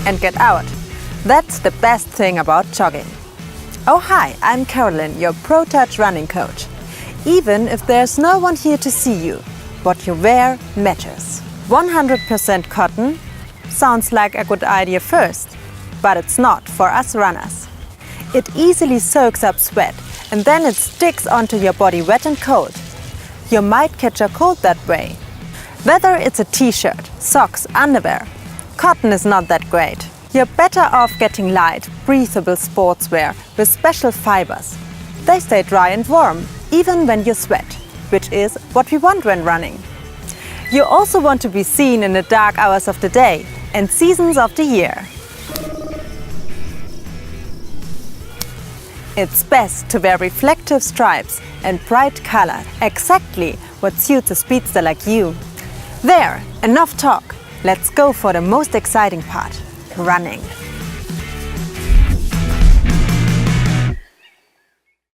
and get out. That's the best thing about jogging. Oh hi, I'm Carolyn, your Pro Touch running coach. Even if there's no one here to see you, what you wear matters. 100% cotton sounds like a good idea first, but it's not for us runners. It easily soaks up sweat and then it sticks onto your body wet and cold. You might catch a cold that way. Whether it's a t-shirt, socks, underwear, cotton is not that great. You're better off getting light, breathable sportswear with special fibers. They stay dry and warm, even when you sweat, which is what we want when running. You also want to be seen in the dark hours of the day and seasons of the year. It's best to wear reflective stripes and bright color, exactly what suits a speedster like you. There, enough talk. Let's go for the most exciting part, running.